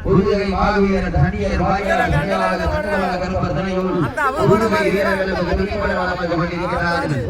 புதுகை மாவீரர் தனியர் வாயாளர் சங்கவாக தண்டவாள கருப்பர் தனையோடு புதுகை வீரர்களுக்கு துணிப்பட வழங்க கொண்டிருக்கிறார்கள்.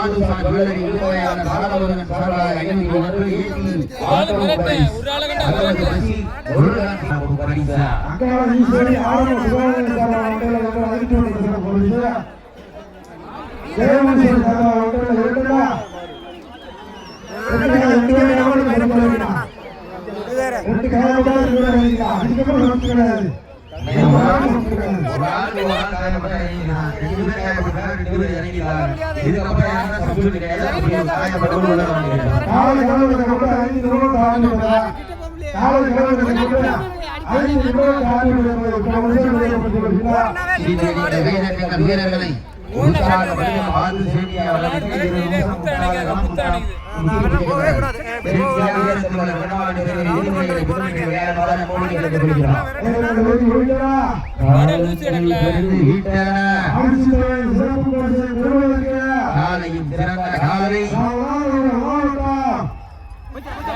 மாதுசான் ஜுவல்லரி உரிமையாளர் சாரவரன் சார்பாக 501 ஏசி ஆட்டோ பரிசு பரிசு அக்கால ஈஸ்வரி ஆரம்ப சுகாதார சார்பாக போலீஸ் தேவமணி சார்பாக எடுடா ரெண்டு காலோட இருக்குடா அதுக்கு அப்புறம் வந்துறாரு வீரர்களை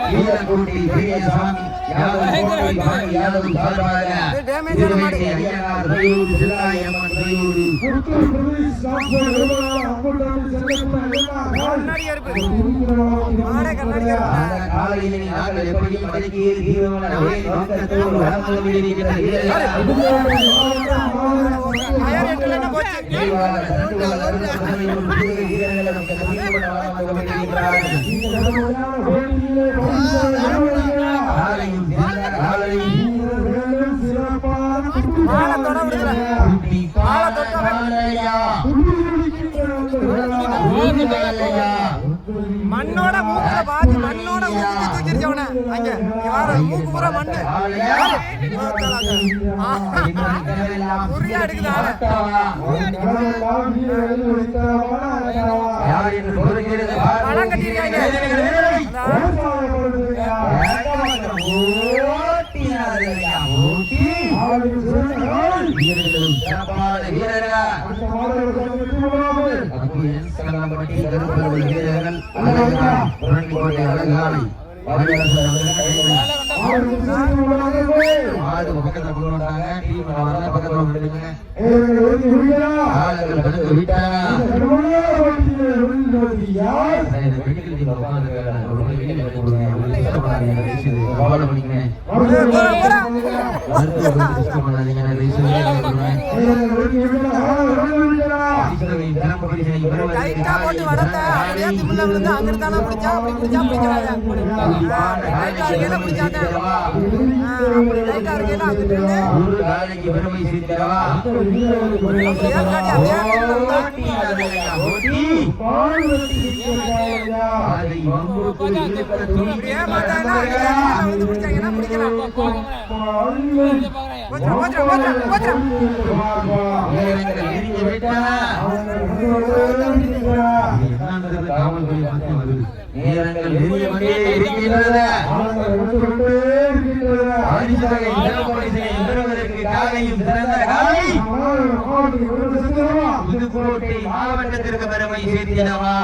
வீரக்குடி பெரியசாமி யாதவ் சார்பாக காலையில் நாங்கள் எப்படியும் மண்ணோட மூக்குல பாதி மண்ணோட ஊத்தி தூக்கிருச்சவன அங்க யார மூக்கு பூரா மண்ணு புரியா எடுக்குதா பணம் கட்டிருக்காங்க டைட்டா போட்டு வடத்த அப்படியே திமில்ல விழுந்து அங்கிட்டு தானே பிடிச்சா அப்படி பிடிச்சா பிடிக்கிறாங்க டைட்டா இருக்கையில பிடிச்சாங்க அப்படி டைட்டா இருக்கையில அங்கிட்டு ஏமாத்தானா விழுந்து பிடிச்சாங்கன்னா பிடிக்கலாம் மாவட்டத்திற்கு பெருமை சேர்த்தினவா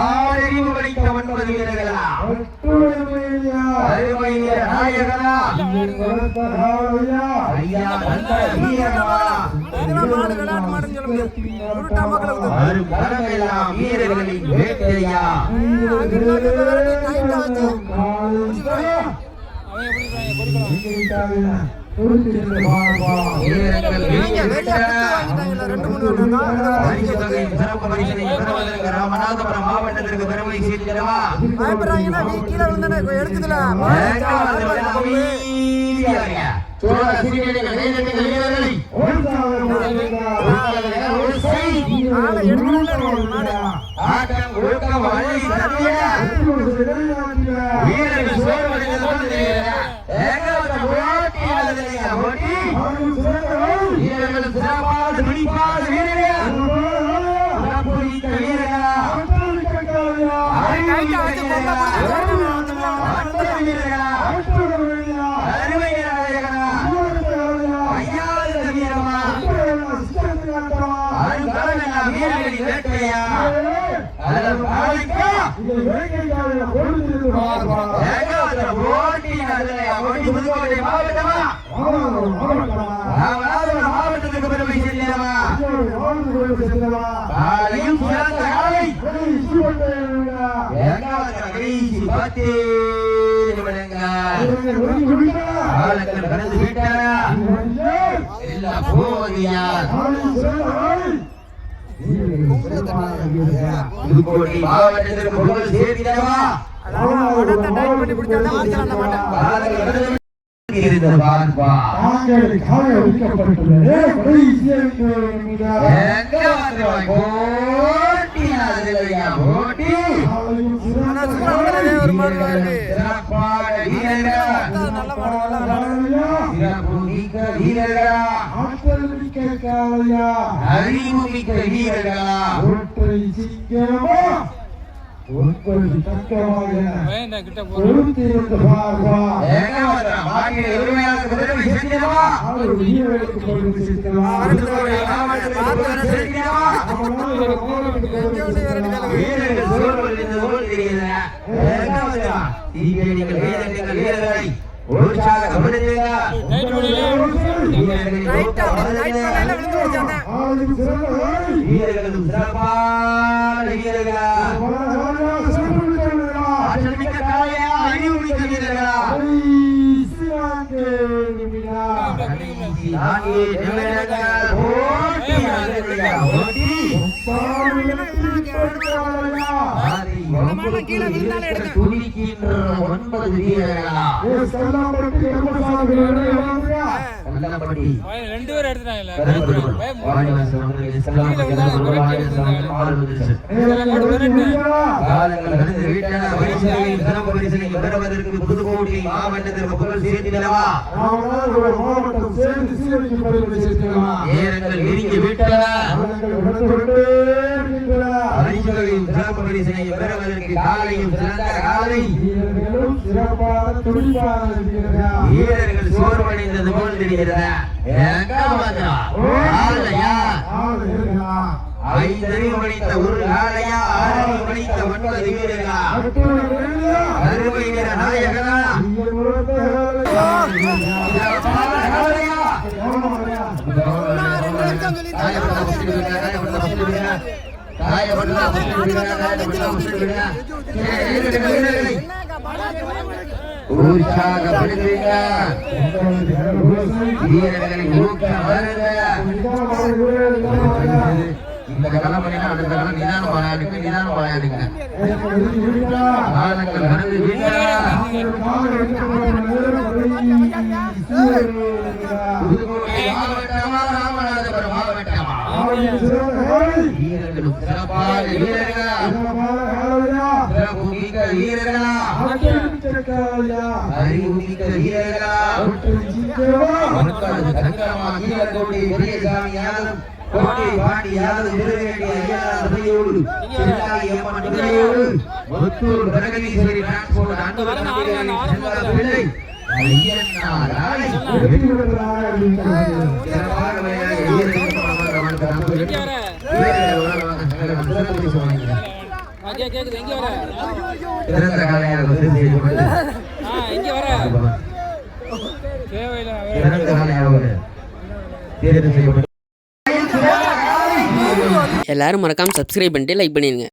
ஆறிவு படித்த 9 வீரர்களா அருமை நாயகனா ஐயா வீரர்களின் வேட்டையா ராமநாதபுரம் மாவட்டத்திற்கு பெருமை சேர்க்கிறவா எடுக்குதுல மாவட்டத்துக்கு பெருமை செல்ல சேர்த்திடவா காலையும் சிறந்த காலை கடைசி 10 நிமிடங்கள் காலங்கள் கடந்து விட்டன எல்லாம் போவதியா புதுக்கோட்டை மாவட்டத்திற்கு புகழ் சேர்த்திடவா அறிவுமிக்க வீரர்களா வீரர்களும் சிறப்பான வீரர்களா ஆற்றல்மிக்க காளையா அறிவுமிக்க வீரர்களா துணிக்கின்ற 9 வீரர்களா கல்லம்பட்டி 2 பேர் எடுத்துட்டாங்க புதுக்கோட்டை மாவட்டத்திற்கு புகழ் சேர்த்திடவா நேரங்கள் நெருங்கி விட்டன பரிசுகளையும் சிறப்பு பரிசினை பெறுவதற்கு காலையும் சிறந்த காலை வீரர்கள் சோர்வடைந்தது போல் தெரிகிறது. ஐந்தறிவு படித்த ஒரு காலையா 6 படித்த 9 வீரர்களா அறுவை வீர நாயகனா உற்சாகப்படுத்துங்க வீரர்களை இந்த களம் பண்ணினா அடுத்த களம் நிதானம் விளையாடுங்க காலங்கள் கடந்து ராமநாதபுரம் மாவட்டமா வீரர்களும் சிறப்பான வீரர்களா சிறப்புமிக்க வீரர்களா அறிவுமிக்க வீரர்களா மக்களது தங்கமா கீழக்கோட்டை பெரியசாமி யாரும் கோட்டை பாண்டி யாரும் நிறைவேற்றிய ஐயாவோடு அம்மன் துணையோடு முத்தூர் பிரகதீஸ்வரி டிரான்ஸ்போர்ட் அன்பு பிள்ளை ஐயனார் ஆலை எல்லாரும் மறக்காம சப்ஸ்கிரைப் பண்ணிட்டு லைக் பண்ணிருங்க.